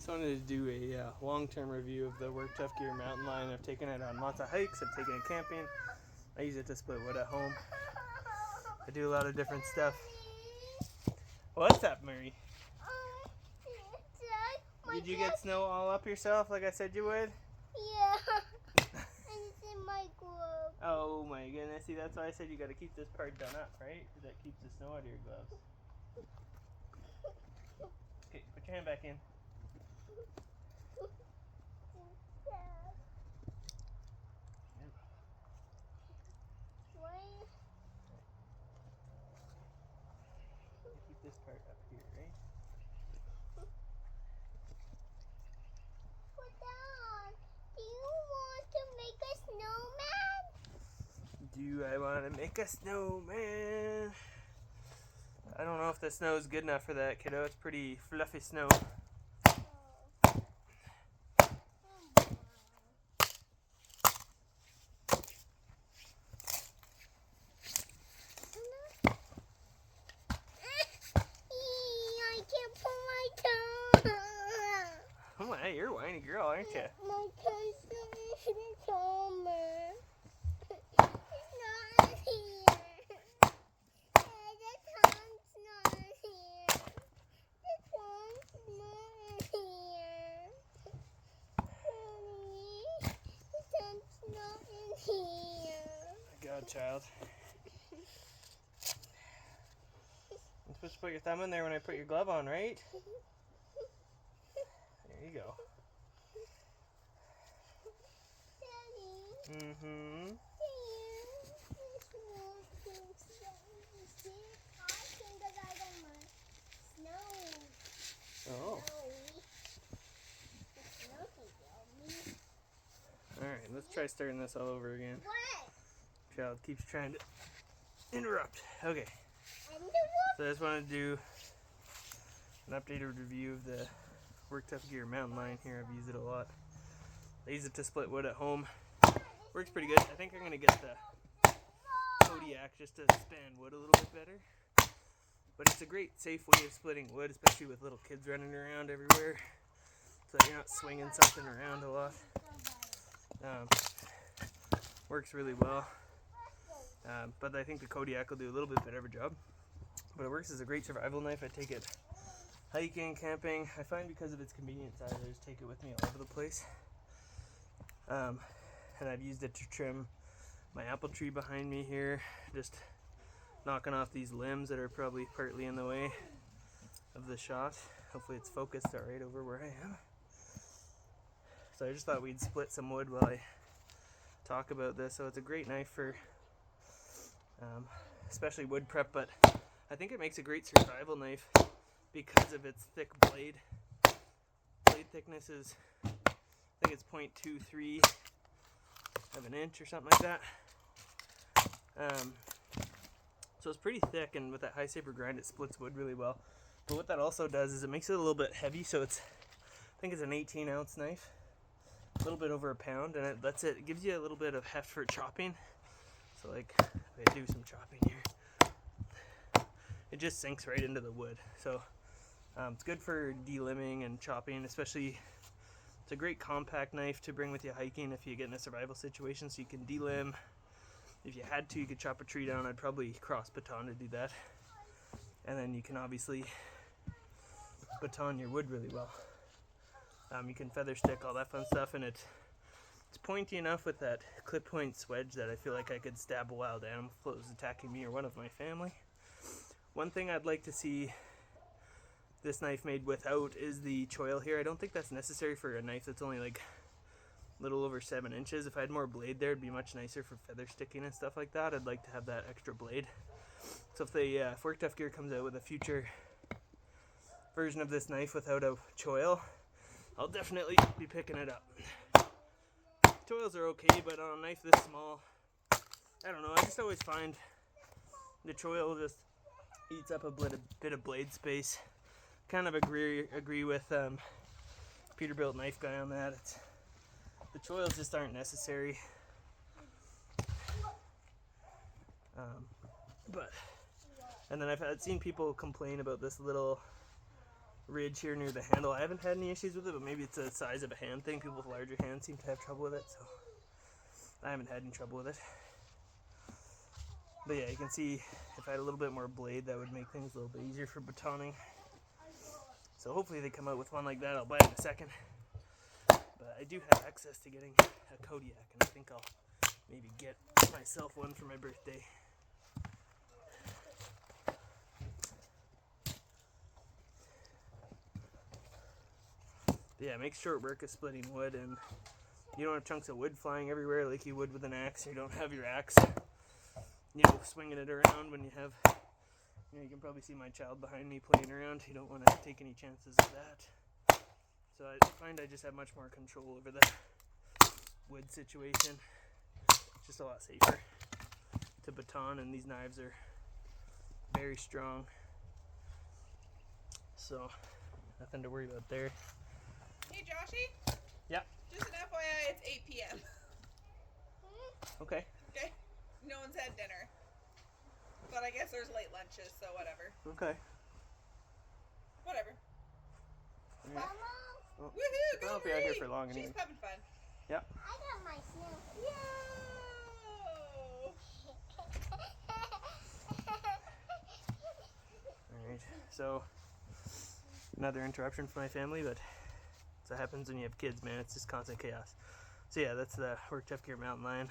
Just wanted to do a long-term review of the Work Tuff Gear mountain line. I've taken it on lots of hikes. I've taken it camping. I use it to split wood at home. I do a lot of different stuff. What's up, Mary? Did you get snow all up yourself like I said you would? Yeah. And it's in my glove. Oh my goodness. See, that's why I said you got to keep this part done up, right? Because that keeps the snow out of your gloves. Okay, put your hand back in. Keep this part up here, right? Do you want to make a snowman? Do I want to make a snowman? I don't know if the snow is good enough for that, kiddo. It's pretty fluffy snow. I can't pull my tongue. Oh my, you're a whiny girl, aren't you? My cousin told me. It's not here. The tongue's not here. The tongue's not here. Honey, the tongue's not in here. God, child. I'm supposed to put your thumb in there when I put your glove on, right? There you go. Daddy. Mm-hmm. Oh. Alright, let's try starting this all over again. What? Child keeps trying to interrupt. Okay. So I just want to do an updated review of the Work Tuff Gear mountain line here. I've used it a lot. I use it to split wood at home. Works pretty good. I think I'm going to get the Kodiak just to span wood a little bit better. But it's a great, safe way of splitting wood, especially with little kids running around everywhere, so that you're not swinging something around a lot. Works really well. But I think the Kodiak will do a little bit better of a job. But it works as a great survival knife. I take it hiking, camping. I find because of its convenience, I just take it with me all over the place. And I've used it to trim my apple tree behind me here, just knocking off these limbs that are probably partly in the way of the shot. Hopefully it's focused all right over where I am. So I just thought we'd split some wood while I talk about this. So it's a great knife for especially wood prep, but I think it makes a great survival knife because of its thick blade. Blade thickness is, I think it's 0.23 of an inch or something like that. So it's pretty thick, and with that high saber grind it splits wood really well. But what that also does is it makes it a little bit heavy, so it's, I think it's an 18-ounce knife, a little bit over a pound, and it gives you a little bit of heft for chopping. So like, if I do some chopping here, it just sinks right into the wood. So it's good for delimbing and chopping, especially. It's a great compact knife to bring with you hiking if you get in a survival situation, so you can delimb. If you had to, you could chop a tree down. I'd probably cross baton to do that. And then you can obviously baton your wood really well. You can feather stick, all that fun stuff, and it's pointy enough with that clip point swedge that I feel like I could stab a wild animal if it was attacking me or one of my family. One thing I'd like to see this knife made without is the choil here. I don't think that's necessary for a knife that's only like a little over 7 inches. If I had more blade there, it'd be much nicer for feather sticking and stuff like that. I'd like to have that extra blade. So if Work Tuff Gear comes out with a future version of this knife without a choil, I'll definitely be picking it up. Choils are okay, but on a knife this small, I don't know, I just always find the choil just eats up a bit of blade space. Kind of agree with Peterbilt Knife Guy on that. The choils just aren't necessary. And then I've seen people complain about this little ridge here near the handle. I haven't had any issues with it, but maybe it's the size of a hand thing. People with larger hands seem to have trouble with it, so I haven't had any trouble with it. But yeah, you can see if I had a little bit more blade, that would make things a little bit easier for batoning. So hopefully they come out with one like that. I'll buy it in a second. But I do have access to getting a Kodiak, and I think I'll maybe get myself one for my birthday. Yeah, make short work of splitting wood, and you don't have chunks of wood flying everywhere like you would with an axe. You don't have your axe, swinging it around when you have, you can probably see my child behind me playing around. You don't want to take any chances of that. So I find I just have much more control over the wood situation. It's just a lot safer to baton, and these knives are very strong. So nothing to worry about there. Hey Joshy? Yeah. Just an FYI, it's 8 p.m. Okay. Okay? No one's had dinner. But I guess there's late lunches, so whatever. Okay. Whatever. Yeah. Mama, Well, Woohoo! I Go won't be out here Marie! for long She's anyway. having fun. Yeah. I got my snow. Yo! Alright. So another interruption for my family, but that's what happens when you have kids, man. It's just constant chaos. So yeah, that's the Work Tough Gear Mountain Lion.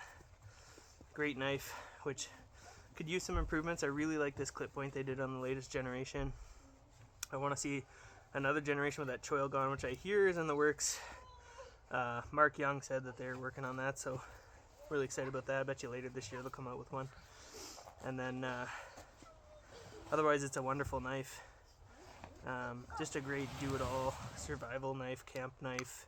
Great knife, which could use some improvements. I really like this clip point they did on the latest generation. I want to see another generation with that choil gone, which I hear is in the works. Mark Young said that they're working on that, so really excited about that. I bet you later this year they'll come out with one. And then otherwise it's a wonderful knife. Just a great do-it-all survival knife, camp knife.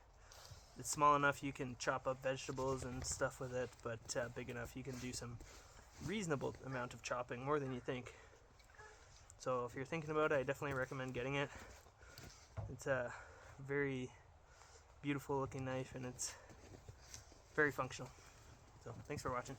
It's small enough you can chop up vegetables and stuff with it, but big enough you can do some reasonable amount of chopping, more than you think. So if you're thinking about it, I definitely recommend getting it. It's a very beautiful looking knife, and it's very functional. So thanks for watching.